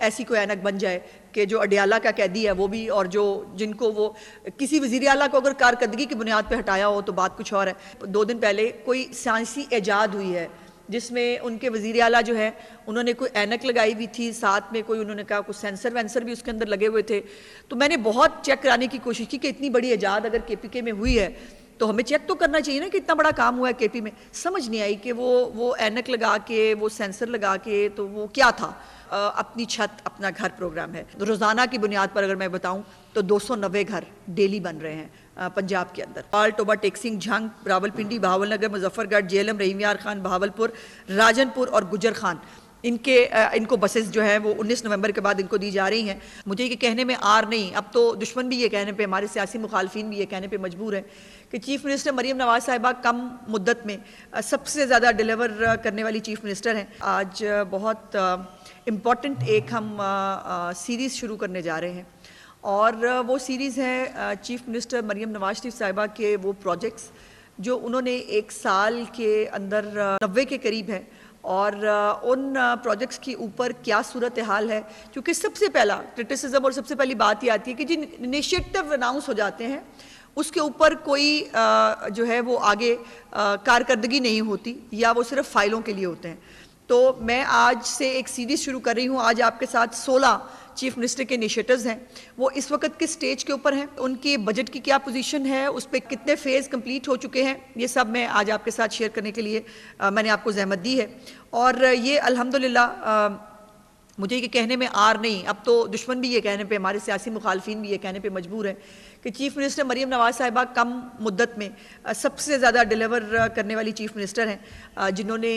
ऐसी कोई ऐनक बन जाए कि जो अडियाला का कैदी है वो भी, और जो जिनको वो किसी वज़ीर आला को अगर कारकर्दगी की बुनियाद पर हटाया हो तो बात कुछ और है। 2 दिन पहले कोई साइंसी ईजाद हुई है जिसमें उनके वज़ीर आला जो है उन्होंने कोई ऐनक लगाई हुई थी, साथ में कोई उन्होंने कहा कुछ सेंसर वेंसर भी उसके अंदर लगे हुए थे। तो मैंने बहुत चेक कराने की कोशिश की कि इतनी बड़ी ईजाद अगर KPK में हुई है तो हमें चेक तो करना चाहिए ना कि इतना बड़ा काम हुआ है KP में। समझ नहीं आई कि वो ऐनक लगा के, वो सेंसर लगा के, तो वो क्या था। अपनी छत अपना घर प्रोग्राम है। रोज़ाना की बुनियाद पर अगर मैं बताऊं तो 290 घर डेली बन रहे हैं पंजाब के अंदर। पाल, टोबा, टेक्सिंग, झंग, रावलपिंडी, बहावलनगर, मुजफ्फरगढ़, जेलम, रहीम यार खान, बहावलपुर, राजनपुर और गुजर खान, इनको बसेस जो है वो 19 नवंबर के बाद इनको दी जा रही हैं। मुझे ये कहने में आर नहीं, अब तो दुश्मन भी ये कहने पे, हमारे सियासी मुखालफिन भी ये कहने पे मजबूर है कि चीफ़ मिनिस्टर मरीम नवाज़ साहिबा कम मुद्दत में सबसे ज़्यादा डिलीवर करने वाली चीफ़ मिनिस्टर हैं। आज बहुत इम्पॉर्टेंट एक हम सीरीज़ शुरू करने जा रहे हैं और वो सीरीज़ है चीफ़ मिनिस्टर मरीम नवाज़ शरीफ साहिबा के वो प्रोजेक्ट्स जो उन्होंने 1 साल के अंदर 90 के करीब है, और उन प्रोजेक्ट्स के ऊपर क्या सूरत हाल है। क्योंकि सबसे पहला क्रिटिसिज्म और सबसे पहली बात ये आती है कि जिन इनिशिएटिव अनाउंस हो जाते हैं उसके ऊपर कोई जो है वो आगे कारकर्दगी नहीं होती, या वो सिर्फ फाइलों के लिए होते हैं। तो मैं आज से एक सीरीज़ शुरू कर रही हूँ। आज आपके साथ 16 चीफ मिनिस्टर के इनिशिएटिव्स हैं, वो इस वक्त किस स्टेज के ऊपर हैं, उनके बजट की क्या पोजीशन है, उस पर कितने फेज़ कंप्लीट हो चुके हैं, ये सब मैं आज आपके साथ शेयर करने के लिए मैंने आपको ज़हमत दी है। और ये अल्हम्दुलिल्लाह मुझे ये कहने में आर नहीं, अब तो दुश्मन भी ये कहने पे, हमारे सियासी मुखालफिन भी ये कहने पे मजबूर है कि चीफ़ मिनिस्टर मरीम नवाज़ साहिबा कम मुद्दत में सबसे ज़्यादा डिलीवर करने वाली चीफ़ मिनिस्टर हैं, जिन्होंने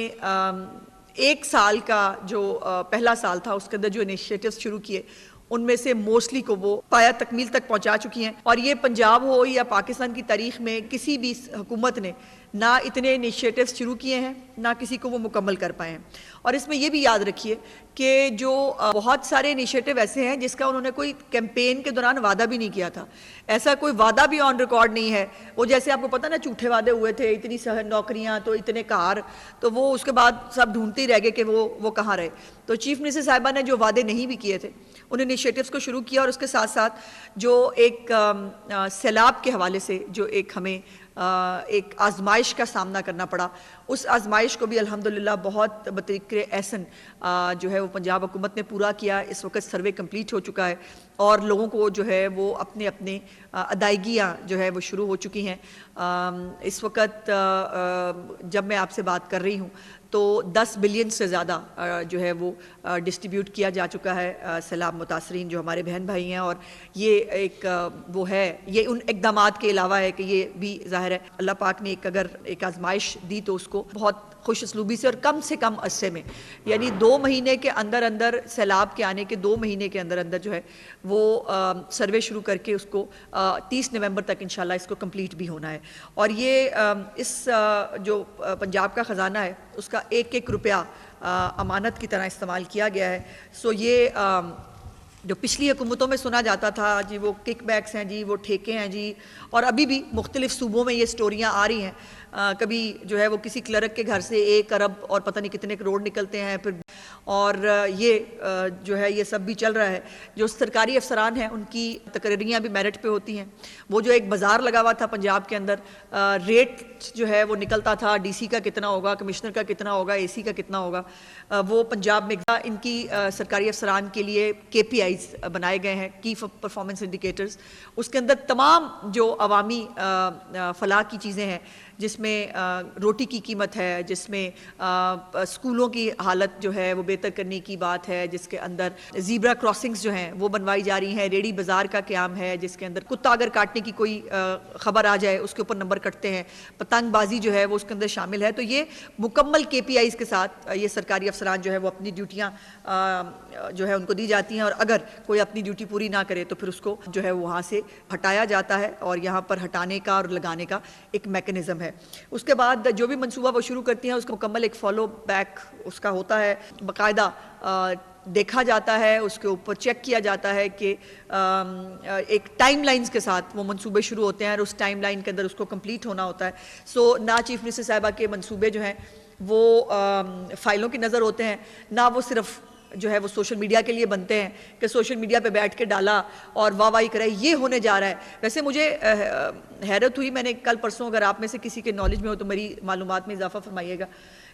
1 साल का जो पहला साल था उसके अंदर जो इनिशिएटिव्स शुरू किए उनमें से मोस्टली को वो पाया तकमील तक पहुंचा चुकी हैं। और ये पंजाब हो या पाकिस्तान की तारीख में किसी भी हुकूमत ने ना इतने इनिशिएटिव्स शुरू किए हैं, ना किसी को वो मुकम्मल कर पाए हैं। और इसमें ये भी याद रखिए कि जो बहुत सारे इनिशिएटिव ऐसे हैं जिसका उन्होंने कोई कैंपेन के दौरान वादा भी नहीं किया था, ऐसा कोई वादा भी ऑन रिकॉर्ड नहीं है। वो जैसे आपको पता ना झूठे वादे हुए थे, इतनी नौकरियां तो इतने कार, तो वो उसके बाद सब ढूंढते ही रह गए कि वो कहाँ रहे। तो चीफ मिनिस्टर साहिबा ने जो वादे नहीं भी किए थे उन इनिशिएटिव्स को शुरू किया, और उसके साथ साथ जो एक सैलाब के हवाले से जो एक हमें एक आजमाइश का सामना करना पड़ा, उस आजमाइश को भी अल्हम्दुलिल्लाह बहुत बतरीक़े एहसन जो है वो पंजाब हुकूमत ने पूरा किया। इस वक्त सर्वे कंप्लीट हो चुका है और लोगों को जो है वो अपने अपने अदायगियाँ जो है वो शुरू हो चुकी हैं। इस वक्त जब मैं आपसे बात कर रही हूँ तो 10 बिलियन से ज़्यादा जो है वो डिस्ट्रीब्यूट किया जा चुका है सैलाब मुतासरीन जो हमारे बहन भाई हैं। और ये एक वो है, ये उन इक़दामात के अलावा है कि ये भी ज़ाहिर है अल्लाह पाक ने अगर एक आजमाइश दी तो उसको बहुत खुश असलूबी से और कम अरसे में, यानी 2 महीने के अंदर अंदर, सैलाब के आने के 2 महीने के अंदर अंदर जो है वो सर्वे शुरू करके उसको 30 नवंबर तक इंशाल्लाह इसको कंप्लीट भी होना है। और ये इस जो पंजाब का ख़जाना है उसका एक रुपया अमानत की तरह इस्तेमाल किया गया है। सो ये जो पिछली हुकूमतों में सुना जाता था जी वो किकबैक्स हैं जी, वो ठेके हैं जी, और अभी भी मुख्तलिफ सूबों में ये स्टोरियाँ आ रही हैं। कभी जो है वो किसी क्लर्क के घर से 1 अरब और पता नहीं कितने करोड़ निकलते हैं फिर, और ये जो है ये सब भी चल रहा है। जो सरकारी अफसरान हैं उनकी तकरीरियाँ भी मेरिट पे होती हैं। वो जो एक बाज़ार लगा हुआ था पंजाब के अंदर, रेट जो है वो निकलता था, DC का कितना होगा, कमिश्नर का कितना होगा, AC का कितना होगा, वो पंजाब में इनकी सरकारी अफसरान के लिए KPIs बनाए गए हैं, की परफॉर्मेंस इंडिकेटर्स। उसके अंदर तमाम जो अवामी फलाह की चीज़ें हैं, जिसमें रोटी की कीमत है, जिसमें स्कूलों की हालत जो है वो बेहतर करने की बात है, जिसके अंदर ज़ीब्रा क्रॉसिंग्स जो हैं वो बनवाई जा रही हैं, रेडी बाज़ार का क़याम है, जिसके अंदर कुत्ता अगर काटने की कोई ख़बर आ जाए उसके ऊपर नंबर कटते हैं, पतंगबाजी जो है वो उसके अंदर शामिल है। तो ये मुकम्मल KPIs के साथ ये सरकारी अफसरान जो है वो अपनी ड्यूटियाँ जो है उनको दी जाती हैं, और अगर कोई अपनी ड्यूटी पूरी ना करे तो फिर उसको जो है वहाँ से हटाया जाता है, और यहाँ पर हटाने का और लगाने का एक मैकेनिज़्म है। उसके बाद जो भी मंसूबा वो शुरू करती हैं उसका मुकम्मल एक फॉलो बैक उसका होता है, बाकायदा देखा जाता है, उसके ऊपर चेक किया जाता है कि एक टाइम लाइन्स के साथ वो मंसूबे शुरू होते हैं और उस टाइम लाइन के अंदर उसको कंप्लीट होना होता है। सो ना चीफ मिनिस्टर साहिबा के मंसूबे जो हैं वो फाइलों की नज़र होते हैं, ना वो सिर्फ जो है वो सोशल मीडिया के लिए बनते हैं कि सोशल मीडिया पे बैठ के डाला और वाहवाही करे, ये होने जा रहा है। वैसे मुझे हैरत हुई, मैंने कल परसों, अगर आप में से किसी के नॉलेज में हो तो मेरी मालूमात में इजाफा फरमाइएगा,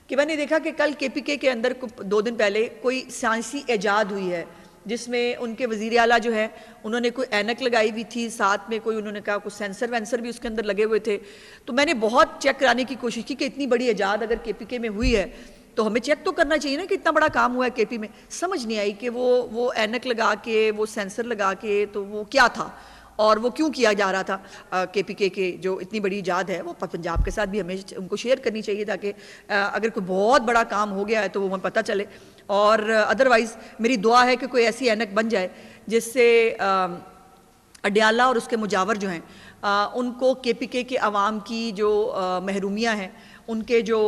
कि मैंने देखा कि कल KPK के अंदर 2 दिन पहले कोई साइंसी ईजाद हुई है जिसमें उनके वज़ीर आला जो है उन्होंने कोई ऐनक लगाई हुई थी, साथ में कोई उन्होंने कहा कुछ सेंसर वेंसर भी उसके अंदर लगे हुए थे। तो मैंने बहुत चेक कराने की कोशिश की कि इतनी बड़ी ईजाद अगर KPK में हुई है तो हमें चेक तो करना चाहिए ना कि इतना बड़ा काम हुआ है KP में। समझ नहीं आई कि वो ऐनक लगा के, वो सेंसर लगा के, तो वो क्या था और वो क्यों किया जा रहा था। KPK के जो इतनी बड़ी ईजाद है वो पंजाब के साथ भी हमें उनको शेयर करनी चाहिए ताकि अगर कोई बहुत बड़ा काम हो गया है तो वो हमें पता चले। और अदरवाइज़ मेरी दुआ है कि कोई ऐसी ऐनक बन जाए जिससे अडयाला और उसके मुजावर जो हैं उनको KPK के अवाम की जो महरूमियाँ हैं, उनके जो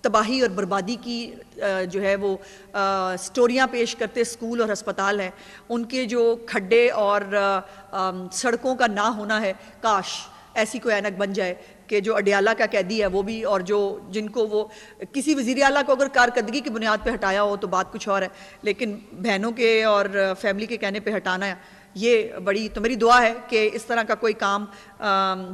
तबाही और बर्बादी की जो है वो स्टोरियाँ पेश करते स्कूल और अस्पताल हैं, उनके जो खड्डे और सड़कों का ना होना है, काश ऐसी कोई ऐनक बन जाए कि जो अडयाला का कैदी है वो भी, और जो जिनको वो किसी वज़ीर आला को अगर कारकर्दगी की बुनियाद पे हटाया हो तो बात कुछ और है, लेकिन बहनों के और फैमिली के कहने पे हटाना है, ये बड़ी, तो मेरी दुआ है कि इस तरह का कोई काम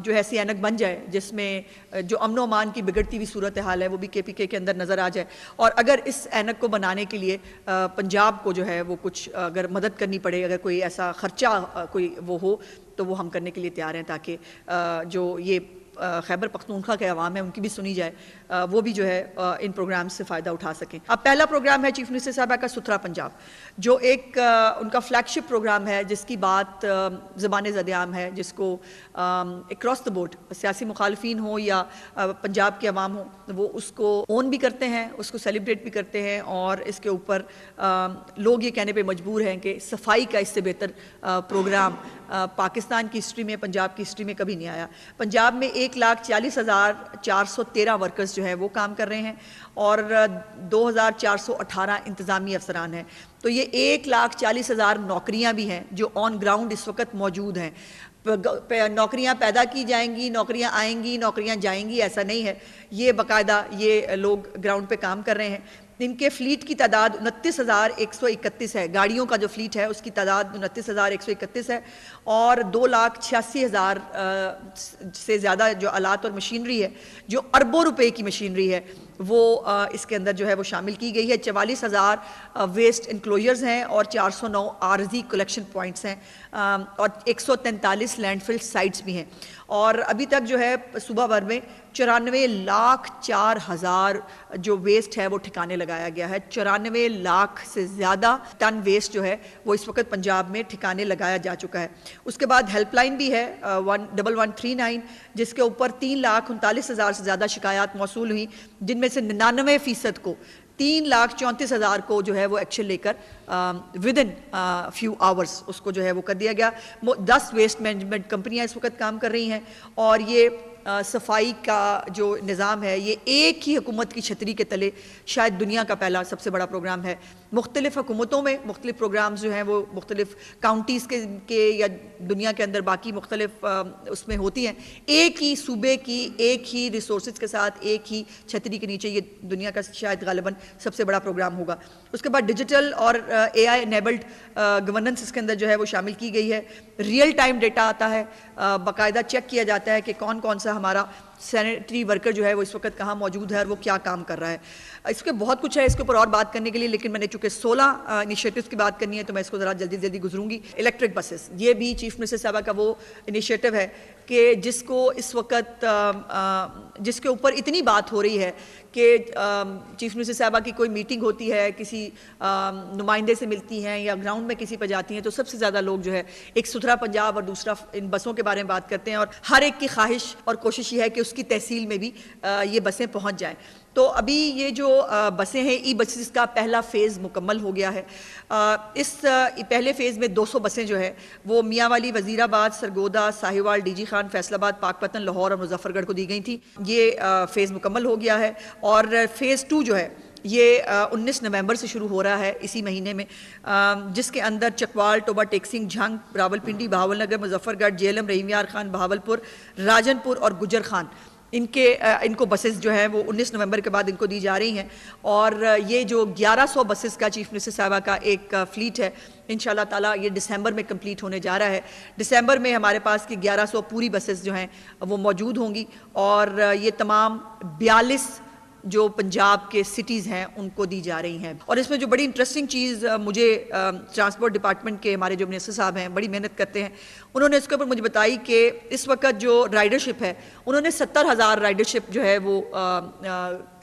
जो ऐसी ऐनक बन जाए जिसमें जो अमन व अमान की बिगड़ती हुई सूरत हाल है वो भी KPK के अंदर नज़र आ जाए। और अगर इस ऐनक को बनाने के लिए पंजाब को जो है वो कुछ अगर मदद करनी पड़े, अगर कोई ऐसा ख़र्चा कोई वो हो तो वो हम करने के लिए तैयार हैं, ताकि जो ये खैबर पख्तूनख्वा के अवाम है उनकी भी सुनी जाए, वो भी जो है इन प्रोग्राम से फ़ायदा उठा सकें। अब पहला प्रोग्राम है चीफ मिनिस्टर साहबा का सुथरा पंजाब, जो एक उनका फ्लैगशिप प्रोग्राम है जिसकी बात ज़बान ज़द-ए-आम है, जिसको अक्रॉस द बोर्ड सियासी मुखालफिन हो या पंजाब के अवाम हो वो उसको ओन भी करते हैं, उसको सेलिब्रेट भी करते हैं, और इसके ऊपर लोग ये कहने पर मजबूर हैं कि सफाई का इससे बेहतर प्रोग्राम पाकिस्तान की हिस्ट्री में, पंजाब की हिस्ट्री में कभी नहीं आया। पंजाब में 1,40,413 वर्कर्स जो है वो काम कर रहे हैं और 2,418 इंतज़ामी अफसरान हैं। तो ये 1,40,000 नौकरियां भी हैं जो ऑन ग्राउंड इस वक्त मौजूद हैं। नौकरियां पैदा की जाएंगी, नौकरियां आएंगी, नौकरियां जाएंगी, ऐसा नहीं है। ये बाकायदा ये लोग ग्राउंड पे काम कर रहे हैं। इनके फ्लीट की तादाद 29,131 है, गाड़ियों का जो फ्लीट है उसकी तादाद 29,131 है, और 2,86,000 से ज़्यादा जो आलात और मशीनरी है, जो अरबों रुपए की मशीनरी है, वो इसके अंदर जो है वो शामिल की गई है। 44,000 वेस्ट इंक्लोजर्स हैं और 409 आर्जी कलेक्शन पॉइंट्स हैं, और 143 लैंडफिल साइट्स भी हैं। और अभी तक जो है सूबा भर में 94,04,000 जो वेस्ट है वो ठिकाने लगाया गया है। 94 लाख से ज़्यादा टन वेस्ट जो है वो इस वक्त पंजाब में ठिकाने लगाया जा चुका है। उसके बाद हेल्पलाइन भी है 11139, जिसके ऊपर 3,39,000 से ज़्यादा शिकायत मौसूल हुई, जिनमें से 99% को 3,34,000 को जो है वो एक्शन लेकर विद इन फ्यू आवर्स उसको जो है वो कर दिया गया। 10 वेस्ट मैनेजमेंट कंपनियां इस वक्त काम कर रही हैं, और ये सफाई का जो निज़ाम है ये एक ही हुकूमत की छतरी के तले शायद दुनिया का पहला सबसे बड़ा प्रोग्राम है। मुख्तलिफ हुकूमतों में मुख्तलिफ प्रोग्राम्स जो हैं वो मुख्तलिफ काउंटीज़ के या दुनिया के अंदर बाकी मुख्तलिफ उसमें होती हैं। एक ही सूबे की एक ही रिसोर्स के साथ एक ही छतरी के नीचे ये दुनिया का शायद गालिबन सबसे बड़ा प्रोग्राम होगा। उसके बाद डिजिटल और AI एनेबल्ड गवर्नेंस इसके अंदर जो है वो शामिल की गई है। रियल टाइम डेटा आता है, बाकायदा चेक किया जाता है कि कौन कौन सा हमारा सैनिटरी वर्कर जो है वो इस वक्त कहाँ मौजूद है और वो क्या काम कर रहा है। इसके बहुत कुछ है इसके ऊपर और बात करने के लिए, लेकिन मैंने चूँकि 16 इनिशिएटिव्स की बात करनी है तो मैं इसको ज़रा जल्दी जल्दी गुजरूंगी। इलेक्ट्रिक बसेस, ये भी चीफ मिनिस्टर साहबा का वो इनिशिएटिव है कि जिसको इस वक्त जिसके ऊपर इतनी बात हो रही है कि चीफ मिनिस्टर साहबा की कोई मीटिंग होती है, किसी नुमाइंदे से मिलती हैं या ग्राउंड में किसी पर जाती हैं, तो सबसे ज़्यादा लोग जो है एक सुथरा पंजाब और दूसरा इन बसों के बारे में बात करते हैं, और हर एक की ख्वाहिश और कोशिश ये है कि उसकी तहसील में भी ये बसें पहुँच जाएँ। तो अभी ये जो बसें हैं ई बसेस का पहला फ़ेज़ मुकम्मल हो गया है। इस पहले फ़ेज़ में 200 बसें जो है वो मियांवाली, वज़ीराबाद, सरगोदा, साहिवाल, DG खान, फैसलाबाद, पाकपतन, लाहौर और मुजफ्फरगढ़ को दी गई थी। ये फ़ेज़ मुकम्मल हो गया है, और फ़ेज़ 2 जो है ये 19 नवंबर से शुरू हो रहा है इसी महीने में, जिसके अंदर चकवाल, टोबा टेक्सिंग, झंग, रावलपिंडी, बहावलनगर, मुजफ्फरगढ़, JLM, रहीम यार खान, बहावलपुर, राजनपुर और गुजर खान इनको बसेस जो है वो 19 नवंबर के बाद इनको दी जा रही हैं। और ये जो 1100 बसेस का चीफ मिनिस्टर साहिबा का एक फ्लीट है, इंशाल्लाह ताला ये दिसंबर में कंप्लीट होने जा रहा है। दिसंबर में हमारे पास की 1100 पूरी बसेस जो हैं वो मौजूद होंगी और ये तमाम 42 जो पंजाब के सिटीज़ हैं उनको दी जा रही हैं। और इसमें जो बड़ी इंटरेस्टिंग चीज़ मुझे ट्रांसपोर्ट डिपार्टमेंट के हमारे जो मिनिस्टर साहब हैं बड़ी मेहनत करते हैं, उन्होंने इसके ऊपर मुझे बताई कि इस वक्त जो राइडरशिप है उन्होंने 70,000 राइडरशिप जो है वो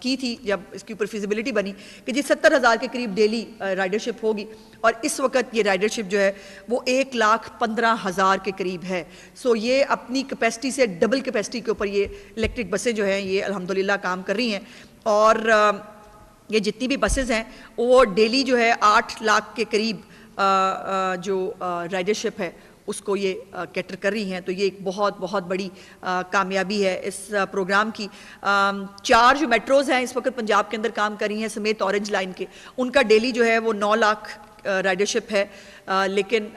की थी जब इसकी ऊपर फिजिबिलिटी बनी कि जी 70,000 के करीब डेली राइडरशिप होगी। और इस वक्त ये राइडरशिप जो है वो 1,15,000 के करीब है। सो ये अपनी कैपेसिटी से डबल कैपेसिटी के ऊपर ये इलेक्ट्रिक बसें जो हैं ये अल्हम्दुलिल्लाह काम कर रही हैं। और ये जितनी भी बसेस हैं वो डेली जो है 8 लाख के करीब जो राइडरशिप है उसको ये कैटर कर रही हैं। तो ये एक बहुत बहुत बड़ी कामयाबी है इस प्रोग्राम की। 4 जो मेट्रोज़ हैं इस वक्त पंजाब के अंदर काम कर रही हैं समेत ऑरेंज लाइन के, उनका डेली जो है वो 9 लाख राइडरशिप है। लेकिन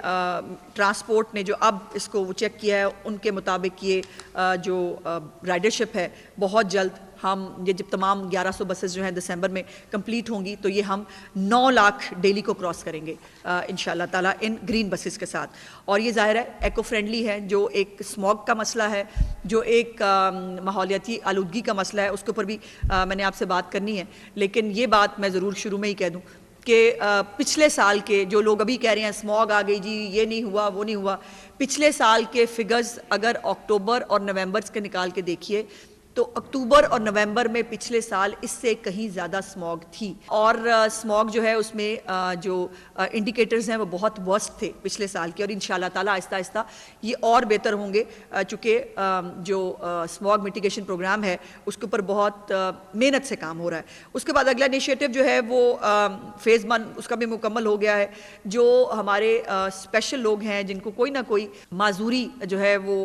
ट्रांसपोर्ट ने जो अब इसको वो चेक किया है उनके मुताबिक ये जो राइडरशिप है बहुत जल्द हम ये जब तमाम 1100 बसेस जो हैं दिसंबर में कंप्लीट होंगी तो ये हम 9 लाख डेली को क्रॉस करेंगे इंशाल्लाह ताला इन ग्रीन बसेस के साथ। और ये ज़ाहिर है एको फ्रेंडली है, जो एक स्मॉग का मसला है, जो एक माहौलियाती आलूदगी का मसला है, उसके ऊपर भी मैंने आपसे बात करनी है। लेकिन ये बात मैं ज़रूर शुरू में ही कह दूँ कि पिछले साल के जो लोग अभी कह रहे हैं स्मॉग आ गई जी, ये नहीं हुआ वो नहीं हुआ, पिछले साल के फिगर्स अगर अक्टूबर और नवंबर के निकाल के देखिए तो अक्टूबर और नवंबर में पिछले साल इससे कहीं ज़्यादा स्मॉग थी। और स्मॉग जो है उसमें जो इंडिकेटर्स हैं वो बहुत वर्स्ट थे पिछले साल के, और इंशाल्लाह ताला आहिस्ता आहिस्ता ये और बेहतर होंगे चूँकि जो स्मॉग मिटिगेशन प्रोग्राम है उसके ऊपर बहुत मेहनत से काम हो रहा है। उसके बाद अगला इनिशिएटिव जो है वो फेज़ 1 उसका भी मुकम्मल हो गया है। जो हमारे स्पेशल लोग हैं जिनको कोई ना कोई माजूरी जो है वो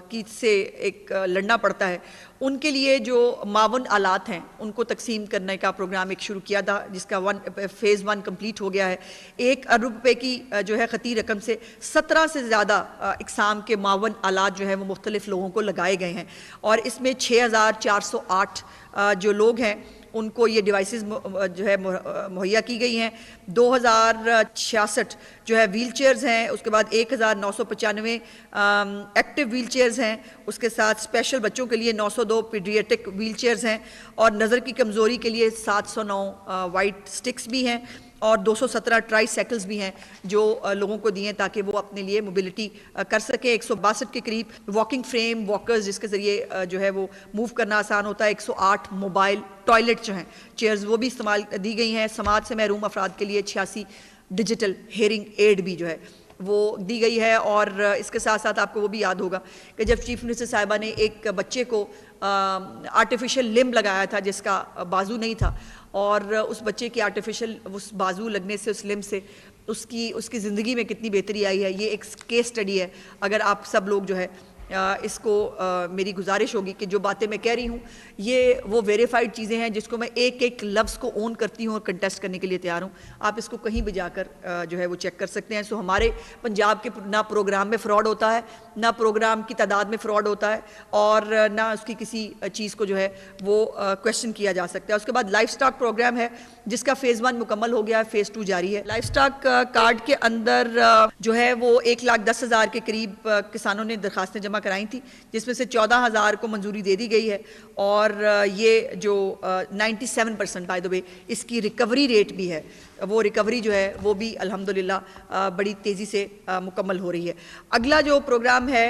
की से एक लड़ना पड़ता है, उनके लिए जो मावन आलात हैं उनको तकसीम करने का प्रोग्राम एक शुरू किया था जिसका फेज़ 1 कंप्लीट हो गया है। 1 अरब रुपए की जो है खती रकम से 17 से ज़्यादा इकसाम के मावन आलात जो है वो मुख्तलिफ लोगों को लगाए गए हैं। और इसमें 6,408 जो लोग हैं उनको ये डिवाइसेस जो है मुहैया की गई हैं। 2,066 जो है व्हील चेयर्स हैं, उसके बाद 1,995 एक्टिव व्हील चेयर्स हैं, उसके साथ स्पेशल बच्चों के लिए 902 पीडियाट्रिक व्हील चेयर्स हैं, और नज़र की कमज़ोरी के लिए 709 वाइट स्टिक्स भी हैं, और 217 ट्राई साइकिल्स भी हैं जो लोगों को दिए ताकि वो अपने लिए मोबिलिटी कर सकें। 162 के करीब वॉकिंग फ्रेम वॉकर्स जिसके ज़रिए जो है वो मूव करना आसान होता है। 108 मोबाइल टॉयलेट जो हैं चेयर्स वो भी इस्तेमाल दी गई हैं। समाज से महरूम अफराद के लिए 86 डिजिटल हेयरिंग एड भी जो है वो दी गई है। और इसके साथ साथ आपको वो भी याद होगा कि जब चीफ मिनिस्टर साहिबा ने एक बच्चे को आर्टिफिशियल लिम्ब लगाया था जिसका बाजू नहीं था, और उस बच्चे की आर्टिफिशियल उस बाजू लगने से उस लिम्ब से उसकी ज़िंदगी में कितनी बेहतरी आई है, ये एक केस स्टडी है। अगर आप सब लोग जो है इसको मेरी गुजारिश होगी कि जो बातें मैं कह रही हूँ ये वो वेरीफाइड चीज़ें हैं जिसको मैं एक एक लफ्ज़ को ओन करती हूँ और कंटेस्ट करने के लिए तैयार हूँ। आप इसको कहीं भी जाकर जो है वो चेक कर सकते हैं। सो हमारे पंजाब के ना प्रोग्राम में फ़्रॉड होता है, ना प्रोग्राम की तादाद में फ़्रॉड होता है, और ना उसकी किसी चीज़ को जो है वो क्वेश्चन किया जा सकता है। उसके बाद लाइफ स्टॉक प्रोग्राम है जिसका फेज़ 1 मुकम्मल हो गया है, फेज़ 2 जारी है। लाइफ स्टॉक कार्ड के अंदर जो है वो 1,10,000 के करीब किसानों ने दरखास्तें जमा कराई थी, जिसमें से 14,000 को मंजूरी दे दी गई है। और ये जो 97% बाय द वे इसकी रिकवरी रेट भी है, वो रिकवरी जो है वो भी अल्हम्दुलिल्लाह बड़ी तेज़ी से मुकम्मल हो रही है। अगला जो प्रोग्राम है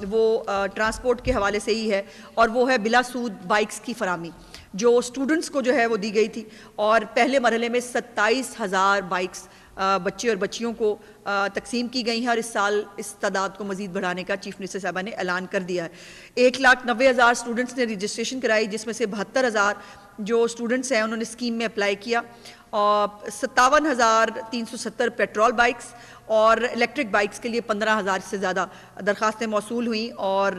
वो ट्रांसपोर्ट के हवाले से ही है, और वो है बिला सूद बाइक्स की फरामी जो स्टूडेंट्स को जो है वो दी गई थी। और पहले मरहले में 27,000 बाइक्स बच्चे और बच्चियों को तकसीम की गई हैं, और इस साल इस तादाद को मज़ीद बढ़ाने का चीफ मिनिस्टर साहबा ने ऐलान कर दिया है। 1,90,000 स्टूडेंट्स ने रजिस्ट्रेशन कराई, जिसमें से 72,000 जो स्टूडेंट्स हैं उन्होंने स्कीम में अप्लाई किया, और 57,370 पेट्रोल बाइक्स और इलेक्ट्रिक बाइक्स के लिए 15,000 से ज़्यादा दरख्वास्तें मौसूल हुई। और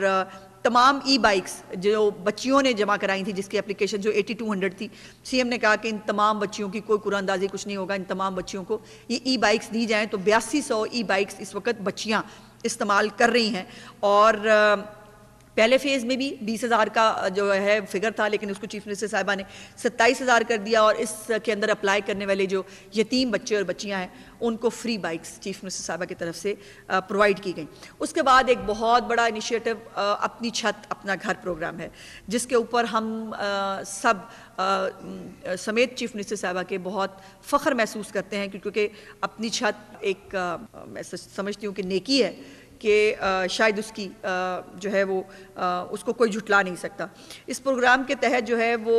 तमाम ई बाइक्स जो बच्चियों ने जमा कराई थी जिसकी एप्लीकेशन जो 8200 थी, सीएम ने कहा कि इन तमाम बच्चियों की कोई कुरानंदाजी कुछ नहीं होगा, इन तमाम बच्चियों को ये ई बाइक्स दी जाएँ। तो 8200 ई बाइक्स इस वक्त बच्चियाँ इस्तेमाल कर रही हैं। और पहले फेज़ में भी 20,000 का जो है फिगर था, लेकिन उसको चीफ मिनिस्टर साहिबा ने 27,000 कर दिया और इसके अंदर अप्लाई करने वाले जो यतीम बच्चे और बच्चियां हैं उनको फ्री बाइक्स चीफ मिनिस्टर साहिबा की तरफ से प्रोवाइड की गई। उसके बाद एक बहुत बड़ा इनिशिएटिव अपनी छत अपना घर प्रोग्राम है, जिसके ऊपर हम सब समेत चीफ मिनिस्टर साहिबा के बहुत फ़ख्र महसूस करते हैं, क्योंकि अपनी छत एक मैं समझती हूँ कि नेकी है कि शायद उसकी जो है वो उसको कोई झुटला नहीं सकता। इस प्रोग्राम के तहत जो है वो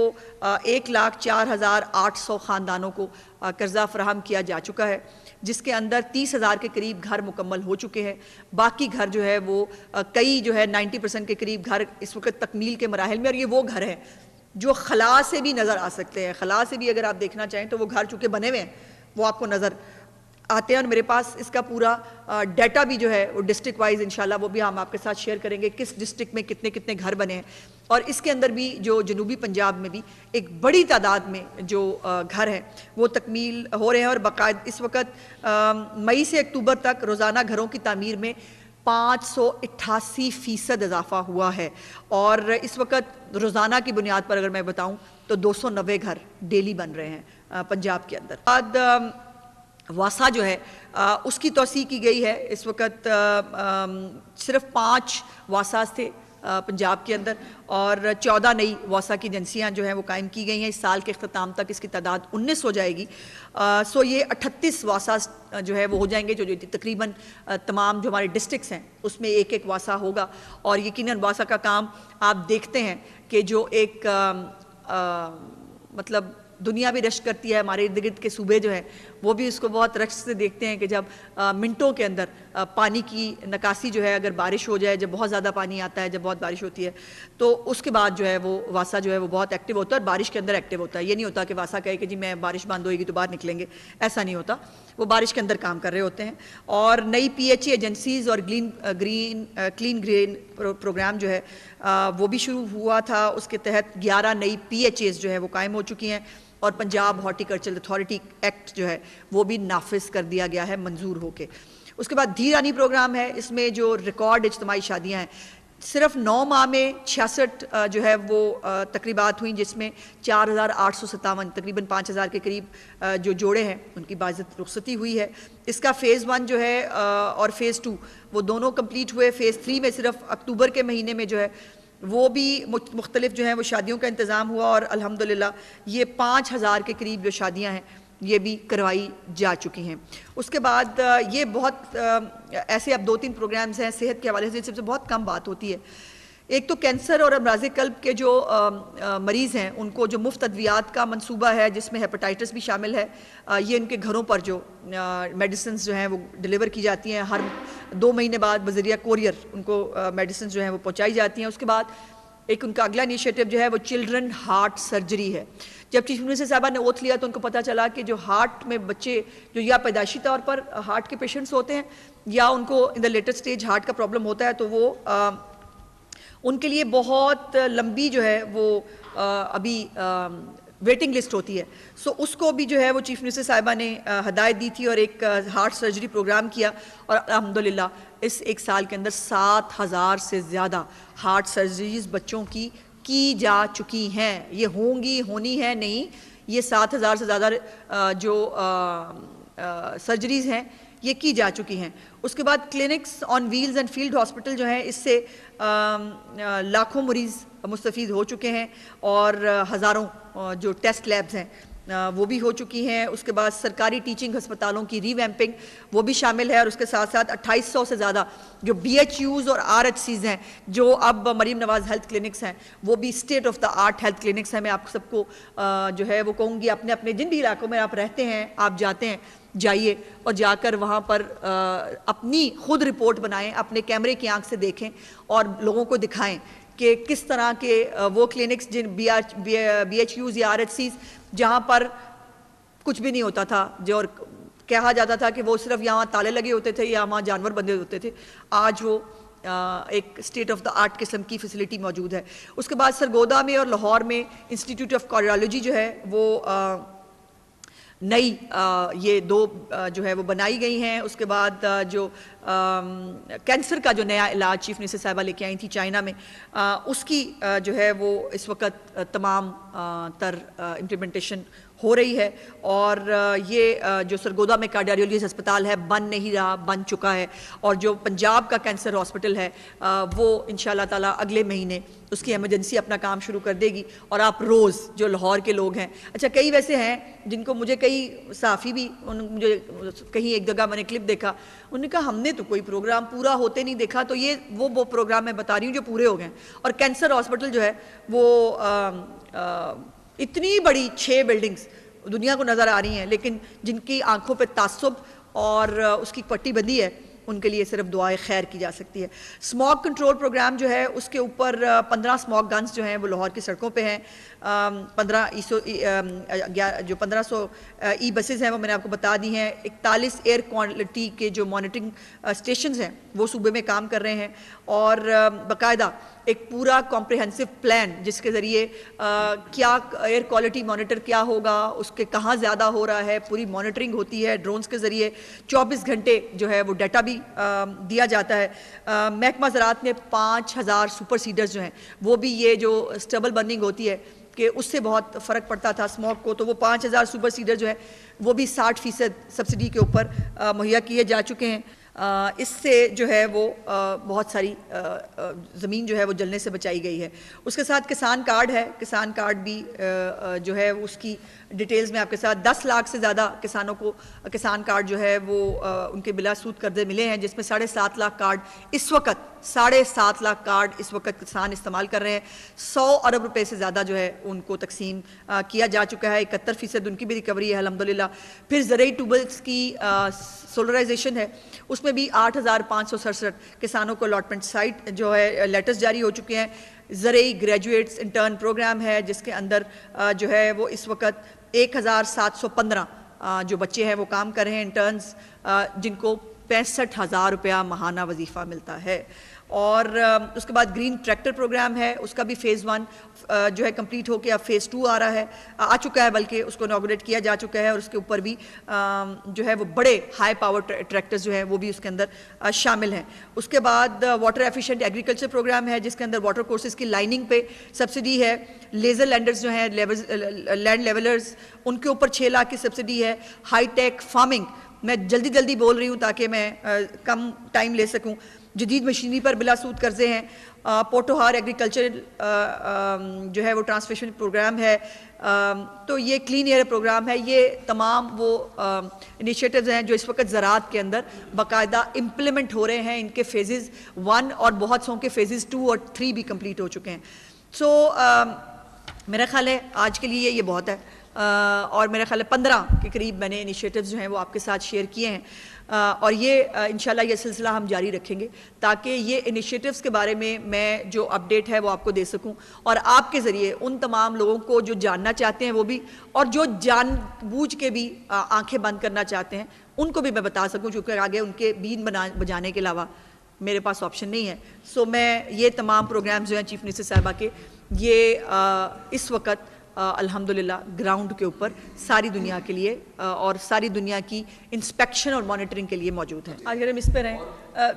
1,04,800 ख़ानदानों को कर्जा फराहम किया जा चुका है, जिसके अंदर 30,000 के करीब घर मुकम्मल हो चुके हैं। बाकी घर जो है वो कई जो है 90% के करीब घर इस वक्त तकमील के मराहिल में, और ये वो घर हैं जो खला से भी नज़र आ सकते हैं। खला से भी अगर आप देखना चाहें तो वो घर चूँकि बने हुए हैं वो आपको नज़र आते हैं, और मेरे पास इसका पूरा डाटा भी जो है वो डिस्ट्रिक्ट वाइज इंशाल्लाह वो भी हम आपके साथ शेयर करेंगे, किस डिस्ट्रिक्ट में कितने कितने घर बने हैं। और इसके अंदर भी जो जनूबी पंजाब में भी एक बड़ी तादाद में जो घर हैं वो तकमील हो रहे हैं, और बाकायदा इस वक्त मई से अक्टूबर तक रोज़ाना घरों की तामीर में 588% इजाफा हुआ है। और इस वक्त रोज़ाना की बुनियाद पर अगर मैं बताऊं तो 290 घर डेली बन रहे हैं पंजाब के अंदर। बाद वासा जो है उसकी तोसी की गई है। इस वक्त सिर्फ 5 वासास थे पंजाब के अंदर, और 14 नई वासा की एजेंसियाँ जो हैं वो कायम की गई हैं। इस साल के अख्ताम तक इसकी तादाद 19 हो जाएगी। सो ये 38 वासास जो है वो हो जाएंगे, जो तकरीबन तमाम जो हमारे डिस्ट्रिक्ट्स हैं उसमें एक एक वासा होगा। और यकीनन वासा का काम आप देखते हैं कि जो एक मतलब दुनिया भी रश करती है, हमारे इर्द गिर्द के सूबे जो हैं वो भी उसको बहुत रश से देखते हैं कि जब मिनटों के अंदर पानी की निकासी जो है, अगर बारिश हो जाए, जब बहुत ज़्यादा पानी आता है, जब बहुत बारिश होती है, तो उसके बाद जो है वो वासा जो है वो बहुत एक्टिव होता है और बारिश के अंदर एक्टिव होता है। ये नहीं होता कि वासा कहे कि जी मैं बारिश बंद होएगी तो बाहर निकलेंगे, ऐसा नहीं होता। वो बारिश के अंदर काम कर रहे होते हैं। और नई PHE एजेंसीज़ और क्लीन ग्रीन प्रोग्राम जो है वो भी शुरू हुआ था। उसके तहत 11 नई PHAs जो है वो कायम हो चुकी हैं, और पंजाब हॉर्टिकल्चर अथॉरिटी एक्ट जो है वो भी नाफिज कर दिया गया है मंजूर होके। उसके बाद धीरानी प्रोग्राम है, इसमें जो रिकॉर्ड इज्तमाही शादियाँ हैं, सिर्फ 9 माह में 66 जो है वो तकरीबात हुई, जिसमें 4,857 तकरीबन 5,000 के करीब जो जोड़े हैं उनकी बाज़त रुखसती हुई है। इसका फ़ेज़ 1 जो है और फ़ेज़ 2 वो दोनों कंप्लीट हुए। फ़ेज़ 3 में सिर्फ अक्टूबर के महीने में जो है वो भी मुख्तलिफ जो हैं वो शादियों का इंतज़ाम हुआ, और अल्हम्दुलिल्लाह ये 5,000 के करीब जो शादियाँ हैं ये भी करवाई जा चुकी हैं। उसके बाद ये बहुत ऐसे अब 2-3 प्रोग्राम्स हैं सेहत के हवाले से जिससे बहुत कम बात होती है। एक तो कैंसर और अमराज़ क़ल्ब के जो मरीज़ हैं उनको जो मुफ्त अद्वियात का मंसूबा है, जिसमें हेपेटाइटिस भी शामिल है, ये इनके घरों पर जो मेडिसिन जो हैं वो डिलीवर की जाती हैं। हर 2 महीने बाद बज़रिया कोरियर उनको मेडिसिन जो हैं वो पहुँचाई जाती हैं। उसके बाद एक उनका अगला इनिशिएटिव जो है वो चिल्ड्रन हार्ट सर्जरी है। जब चीफ मिनिस्टर साहबा ने ओथ लिया तो उनको पता चला कि जो हार्ट में बच्चे जो या पैदाइशी तौर पर हार्ट के पेशेंट्स होते हैं या उनको in the later stage heart का प्रॉब्लम होता है, तो वो उनके लिए बहुत लंबी जो है वो अभी वेटिंग लिस्ट होती है। सो उसको भी जो है वो चीफ मिनिस्टर साहिबा ने हदायत दी थी और एक हार्ट सर्जरी प्रोग्राम किया, और अल्हम्दुलिल्लाह इस एक साल के अंदर 7,000 से ज़्यादा हार्ट सर्जरीज बच्चों की जा चुकी हैं। ये होनी है नहीं, ये 7,000 से ज़्यादा जो सर्जरीज हैं ये की जा चुकी हैं। उसके बाद clinics on wheels and field hospital जो हैं इससे लाखों मरीज़ मुस्तफ़ीद हो चुके हैं, और हज़ारों जो टेस्ट लैब्स हैं वो भी हो चुकी हैं। उसके बाद सरकारी टीचिंग हस्पतालों की रीवैम्पिंग वो भी शामिल है, और उसके साथ साथ 2800 से ज़्यादा जो BHUs और RHCs हैं, जो अब मरीम नवाज़ हेल्थ क्लिनिक्स हैं, वो भी state of the art health clinics हैं। मैं आप सबको जो है वो कहूँगी अपने अपने जिन भी इलाकों में आप रहते हैं, आप जाते हैं, जाइए और जाकर वहाँ पर अपनी खुद रिपोर्ट बनाएं, अपने कैमरे की आंख से देखें और लोगों को दिखाएं कि किस तरह के वो क्लिनिक्स जिन BHUs या RHCs जहाँ पर कुछ भी नहीं होता था, जो और कहा जाता था कि वो सिर्फ यहाँ ताले लगे होते थे या वहाँ जानवर बंधे होते थे, आज वो एक स्टेट ऑफ द आर्ट किस्म की फैसिलिटी मौजूद है। उसके बाद सरगोदा में और लाहौर में इंस्टीट्यूट ऑफ कार्डियोलॉजी जो है वो नई ये दो जो है वो बनाई गई हैं। उसके बाद जो कैंसर का जो नया इलाज चीफ मिनिस्टर साहिबा लेके आई थी चाइना में, उसकी जो है वो इस वक्त तमाम तर इम्प्लीमेंटेशन हो रही है। और ये जो सरगोदा में कार्डियोलॉजी अस्पताल है बन नहीं रहा, बन चुका है। और जो पंजाब का कैंसर हॉस्पिटल है वो इंशाल्लाह ताला अगले महीने उसकी एमरजेंसी अपना काम शुरू कर देगी। और आप रोज़ जो लाहौर के लोग हैं, अच्छा कई वैसे हैं जिनको मुझे कई सहाफ़ी भी मुझे कहीं एक जगह मैंने क्लिप देखा, उन्होंने कहा हमने तो कोई प्रोग्राम पूरा होते नहीं देखा। तो ये वो प्रोग्राम मैं बता रही हूँ जो पूरे हो गए। और कैंसर हॉस्पिटल जो है वो इतनी बड़ी 6 बिल्डिंग्स दुनिया को नज़र आ रही हैं, लेकिन जिनकी आंखों पे तासुब और उसकी पट्टी बंदी है उनके लिए सिर्फ दुआए खैर की जा सकती है। स्मॉग कंट्रोल प्रोग्राम जो है उसके ऊपर 15 स्मॉग गन्स जो हैं वो लाहौर की सड़कों पे हैं। 15 जो 1500 ई बसेज़ हैं वो मैंने आपको बता दी हैं। 41 एयर क्वालिटी के जो मॉनिटरिंग स्टेशंस हैं वो सूबे में काम कर रहे हैं। और बाकायदा एक पूरा कॉम्प्रिहेंसिव प्लान जिसके ज़रिए क्या एयर क्वालिटी मॉनिटर क्या होगा, उसके कहाँ ज़्यादा हो रहा है, पूरी मॉनिटरिंग होती है ड्रोन्स के ज़रिए। 24 घंटे जो है वो डाटा भी दिया जाता है। महकमा ज़राअत ने 5000 सुपर सीडर्स जो हैं वो भी, ये जो स्टबल बर्निंग होती है कि उससे बहुत फ़र्क पड़ता था स्मोक को, तो वो 5000 सुपर सीडर जो है वो भी 60% सब्सिडी के ऊपर मुहैया किए जा चुके हैं। इससे जो है वो बहुत सारी ज़मीन जो है वो जलने से बचाई गई है। उसके साथ किसान कार्ड है, किसान कार्ड भी जो है उसकी डिटेल्स में आपके साथ 10 लाख से ज़्यादा किसानों को किसान कार्ड जो है वो उनके बिला सूद कर्जे मिले हैं, जिसमें 7.5 लाख कार्ड इस वक्त 7.5 लाख कार्ड इस वक्त किसान इस्तेमाल कर रहे हैं। 100 अरब रुपए से ज़्यादा जो है उनको तकसीम किया जा चुका है। 71% उनकी भी रिकवरी है अल्हम्दुलिल्लाह। फिर ज़रई ट्यूबवेल्स की सोलराइजेशन है, उसमें भी 8567 किसानों को अलॉटमेंट साइट जो है लेटर्स जारी हो चुके हैं। ज़रई ग्रेजुएट्स इंटर्न प्रोग्राम है जिसके अंदर जो है वो इस वक्त 1715 जो बच्चे हैं वो काम कर रहे हैं इंटर्न्स, जिनको 65,000 रुपया महाना वजीफ़ा मिलता है। और उसके बाद ग्रीन ट्रैक्टर प्रोग्राम है, उसका भी फ़ेज़ 1 जो है कंप्लीट होकर अब फ़ेज़ 2 आ रहा है, आ चुका है, बल्कि उसको इनॉग्रेट किया जा चुका है। और उसके ऊपर भी जो है वो बड़े हाई पावर ट्रैक्टर्स जो हैं वो भी उसके अंदर शामिल हैं। उसके बाद वाटर एफिशिएंट एग्रीकल्चर प्रोग्राम है जिसके अंदर वाटर कोर्सेज़ की लाइनिंग पे सब्सिडी है। लेज़र लैंडर्स जो हैं लैंड लेवलर्स, उनके ऊपर 6 लाख की सब्सिडी है। हाई टेक फार्मिंग, मैं जल्दी जल्दी बोल रही हूँ ताकि मैं कम टाइम ले सकूँ। जदीद मशीनरी पर बिला सूद कर्जे हैं। पोटोहार एग्रीकल्चर जो है वो ट्रांसमिशन प्रोग्राम है। तो ये क्लीन एयर प्रोग्राम है। ये तमाम वो इनिशिएटिव्स हैं जो इस वक्त ज़राअत के अंदर बाकायदा इम्प्लीमेंट हो रहे हैं। इनके फ़ेज़ेज़ 1 और बहुत सौ के फ़ेज़ेज़ 2 और 3 भी कंप्लीट हो चुके हैं। सो मेरा ख्याल है आज के लिए ये बहुत है। और मेरा ख्याल है 15 के करीब मैंने इनिशिएटिव्स जो हैं वो आपके साथ शेयर किए हैं। और ये इंशाल्लाह ये सिलसिला हम जारी रखेंगे ताकि ये इनिशिएटिव्स के बारे में मैं जो अपडेट है वो आपको दे सकूं, और आपके ज़रिए उन तमाम लोगों को जो जानना चाहते हैं वो भी, और जो जानबूझ के भी आंखें बंद करना चाहते हैं उनको भी मैं बता सकूं, क्योंकि आगे उनके बीन बजाने के अलावा मेरे पास ऑप्शन नहीं है। सो मैं ये तमाम प्रोग्राम्स जो हैं चीफ मिनिस्टर साहिबा के, ये इस वक्त अल्हम्दुलिल्लाह ग्राउंड के ऊपर सारी दुनिया के लिए और सारी दुनिया की इंस्पेक्शन और मॉनिटरिंग के लिए मौजूद है। अगर हम इस पर रहें,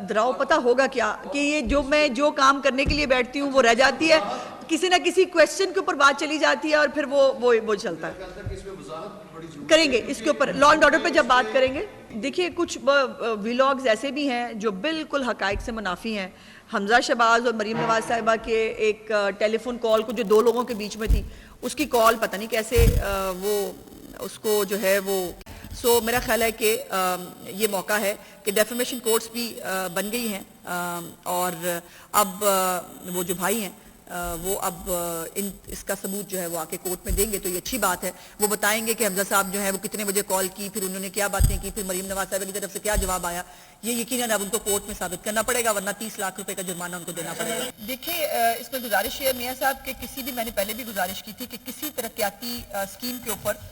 दराव पता होगा क्या कि ये जो काम करने के लिए बैठती हूँ वो रह जाती है, किसी ना किसी क्वेश्चन के ऊपर बात चली जाती है और फिर वो चलता है। करेंगे इसके ऊपर, लॉ एंड ऑर्डर पे जब बात करेंगे। देखिए कुछ व्लॉग्स ऐसे भी हैं जो बिल्कुल हकाइक से मुनाफी हैं। हमजा शहबाज और मरीम नवाज साहिबा के एक टेलीफोन कॉल को जो 2 लोगों के बीच में थी, उसकी कॉल पता नहीं कैसे वो उसको जो है वो मेरा ख्याल है कि ये मौका है कि डेफेमेशन कोर्ट्स भी बन गई हैं। और अब वो जो भाई हैं वो अब इसका सबूत जो है वो आके कोर्ट में देंगे, तो ये अच्छी बात है। वो बताएंगे कि हमजा साहब जो है वो कितने बजे कॉल की, फिर उन्होंने क्या बातें की, फिर मरीम नवाज साहिबा की तरफ से क्या जवाब आया। ये यकीनन अब उनको कोर्ट में साबित करना पड़ेगा, वरना 30 लाख रुपए का जुर्माना उनको देना पड़ेगा। देखिए इसमें गुजारिश है मियाँ साहब के, किसी भी, मैंने पहले भी गुजारिश की थी कि किसी तरक्याती स्कीम के ऊपर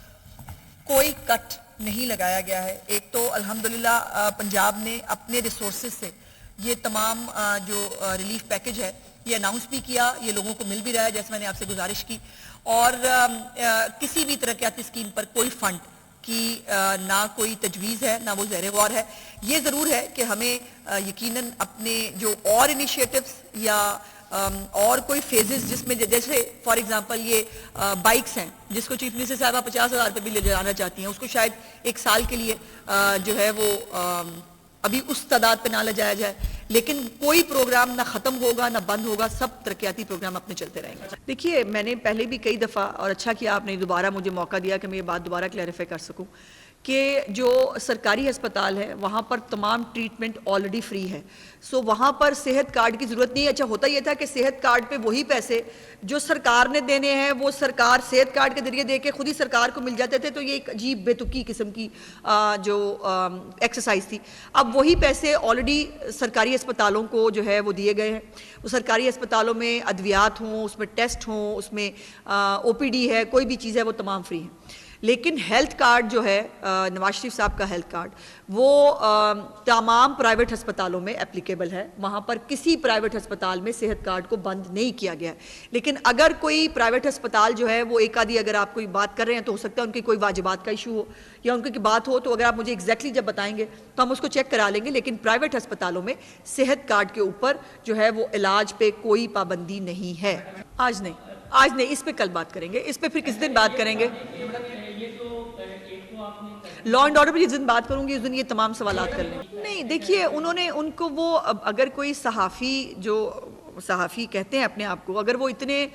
कोई कट नहीं लगाया गया है। एक तो अल्हम्दुलिल्लाह पंजाब ने अपने रिसोर्सेज से ये तमाम जो रिलीफ पैकेज है ये अनाउंस भी किया, ये लोगों को मिल भी रहा है जैसे मैंने आपसे गुजारिश की। और किसी भी तरक्याती स्कीम पर कोई फंड की ना कोई तजवीज़ है, ना वो ज़ेर गौर है। ये ज़रूर है कि हमें यकीनन अपने जो और इनिशिएटिव्स या और कोई फेजेस जिसमें जैसे फॉर एग्जांपल ये बाइक्स हैं जिसको चीफ मिनिस्टर साहब 50,000 रुपये भी ले जाना चाहती हैं, उसको शायद एक साल के लिए जो है वो अभी उस तादाद पे ना ले जाया जाए, लेकिन कोई प्रोग्राम ना ख़त्म होगा ना बंद होगा, सब तरक्याती प्रोग्राम अपने चलते रहेंगे। देखिए, मैंने पहले भी कई दफ़ा, और अच्छा किया आपने दोबारा मुझे मौका दिया कि मैं ये बात दोबारा क्लैरिफाई कर सकूं, कि जो सरकारी अस्पताल है वहाँ पर तमाम ट्रीटमेंट ऑलरेडी फ्री है। सो वहाँ पर सेहत कार्ड की ज़रूरत नहीं है। अच्छा, होता यह था कि सेहत कार्ड पे वही पैसे जो सरकार ने देने हैं वो सरकार सेहत कार्ड के जरिए दे के खुद ही सरकार को मिल जाते थे, तो ये एक अजीब बेतुकी किस्म की जो एक्सरसाइज थी। अब वही पैसे ऑलरेडी सरकारी अस्पतालों को जो है वो दिए गए हैं। वो सरकारी अस्पतालों में अद्वियात हों, उसमें टेस्ट हों, उसमें OPD है, कोई भी चीज़ है, वो तमाम फ्री है। लेकिन हेल्थ कार्ड जो है नवाज शरीफ साहब का हेल्थ कार्ड, वो तमाम प्राइवेट अस्पतालों में एप्लीकेबल है। वहाँ पर किसी प्राइवेट अस्पताल में सेहत कार्ड को बंद नहीं किया गया है। लेकिन अगर कोई प्राइवेट अस्पताल जो है वो एक आधी, अगर आप कोई बात कर रहे हैं तो हो सकता है उनकी कोई वाजिबात का इशू हो या उनकी बात हो, तो अगर आप मुझे एग्जैक्टली जब बताएंगे तो हम उसको चेक करा लेंगे। लेकिन प्राइवेट अस्पतालों में सेहत कार्ड के ऊपर जो है वो इलाज पे कोई पाबंदी नहीं है। आज नहीं, इस पे कल बात करेंगे, इस पे फिर किस दिन बात करेंगे। लॉ एंड ऑर्डर पर जिस दिन बात करूंगी उस दिन ये तमाम सवालात कर लें। नहीं, देखिए, उनको वो अगर कोई सहाफ़ी, जो सहाफ़ी कहते हैं अपने आप को, अगर वो इतने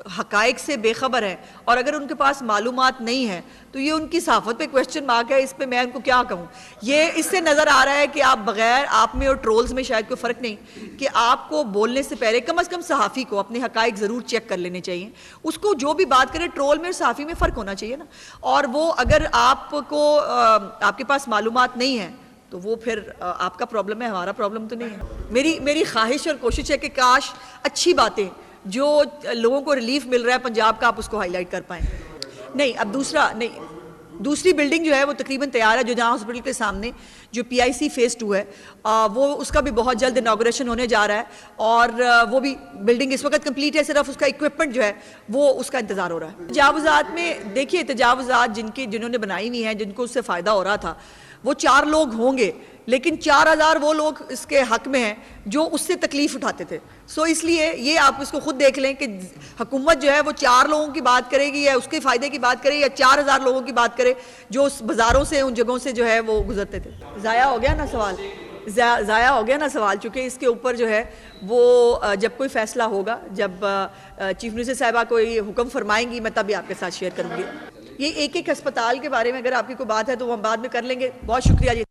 हकायक से बेखबर है और अगर उनके पास मालूमात नहीं है तो ये उनकी सहाफ़त पे क्वेश्चन मार्क है। इस पे मैं उनको क्या कहूँ। ये इससे नज़र आ रहा है कि आप बगैर, आप में और ट्रोल्स में शायद कोई फ़र्क नहीं, कि आपको बोलने से पहले कम से कम सहाफ़ी को अपने हकायक ज़रूर चेक कर लेने चाहिए। उसको जो भी बात करे, ट्रोल में और सहाफ़ी में फ़र्क होना चाहिए ना। और वो अगर आपको आपके पास मालूमात नहीं है तो वो फिर आपका प्रॉब्लम है, हमारा प्रॉब्लम तो नहीं है। मेरी ख्वाहिश और कोशिश है कि काश अच्छी बातें जो लोगों को रिलीफ मिल रहा है पंजाब का, आप उसको हाईलाइट कर पाएँ। नहीं, अब दूसरी बिल्डिंग जो है वो तकरीबन तैयार है, जो जहाँ हॉस्पिटल के सामने जो PIC फेज़ 2 है, वो उसका भी बहुत जल्द इनॉग्रेशन होने जा रहा है और वो भी बिल्डिंग इस वक्त कंप्लीट है, सिर्फ उसका इक्विपमेंट जो है वो उसका इंतज़ार हो रहा है। तजावुज़ात में देखिए, तजावुज़ात जिन्होंने बनाई हुई हैं, जिनको उससे फ़ायदा हो रहा था, वो 4 लोग होंगे, लेकिन 4000 वो लोग इसके हक में हैं जो उससे तकलीफ उठाते थे। सो इसलिए ये आप इसको खुद देख लें कि हुकूमत जो है वो 4 लोगों की बात करेगी या उसके फ़ायदे की बात करे या 4000 लोगों की बात करे जो उस बाज़ारों से, उन जगहों से जो है वो गुजरते थे। ज़ाया हो गया ना सवाल, ज़ाया हो गया ना सवाल, चूँकि इसके ऊपर जो है वो जब कोई फ़ैसला होगा, जब चीफ मिनिस्टर साहिबा कोई हुक्म फरमाएंगी, मैं तभी आपके साथ शेयर करूँगी। ये एक अस्पताल के बारे में अगर आपकी कोई बात है तो हम बाद में कर लेंगे। बहुत शुक्रिया जी।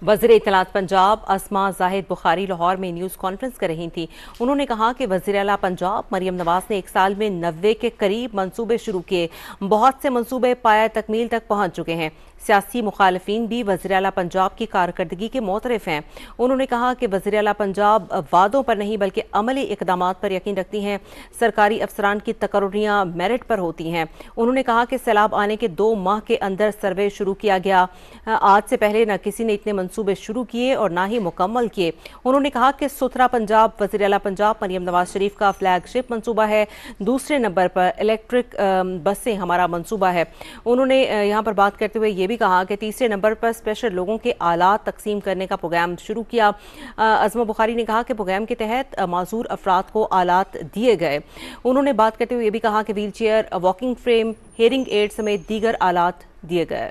वज़ीर इत्तलात पंजाब अस्मा जाहिद बुखारी लाहौर में न्यूज़ कॉन्फ्रेंस कर रही थी। उन्होंने कहा कि वज़ीर आला पंजाब मरियम नवाज ने एक साल में 90 के करीब मंसूबे शुरू किए। बहुत से मंसूबे पाया तकमील तक पहुँच चुके हैं। सियासी मुखालिफिन भी वज़ीर आला पंजाब की कारकर्दगी के मोतरफ हैं। उन्होंने कहा कि वज़ीर आला पंजाब वादों पर नहीं बल्कि अमली इकदामात पर यकीन रखती हैं। सरकारी अफसरान की तकर्रियाँ मेरिट पर होती हैं। उन्होंने कहा कि सैलाब आने के 2 माह के अंदर सर्वे शुरू किया गया। आज से पहले न किसी ने इतने मंसूबे शुरू किए और ना ही मुकम्मल किए। उन्होंने कहा कि सुथरा पंजाब वज़ीर आला पंजाब मरियम नवाज शरीफ का फ्लैगशिप मंसूबा है। दूसरे नंबर पर इलेक्ट्रिक बसें हमारा मंसूबा है। उन्होंने यहाँ पर बात करते हुए ये भी कहा कि तीसरे नंबर पर स्पेशल लोगों के आलात तकसीम करने का प्रोग्राम शुरू किया। अस्मा बुखारी ने कहा कि प्रोग्राम के तहत माजूर अफराद को आलात दिए गए। उन्होंने बात करते हुए ये भी कहा कि wheel chair, walking frame, hearing aid समेत दीगर आलात दिए गए।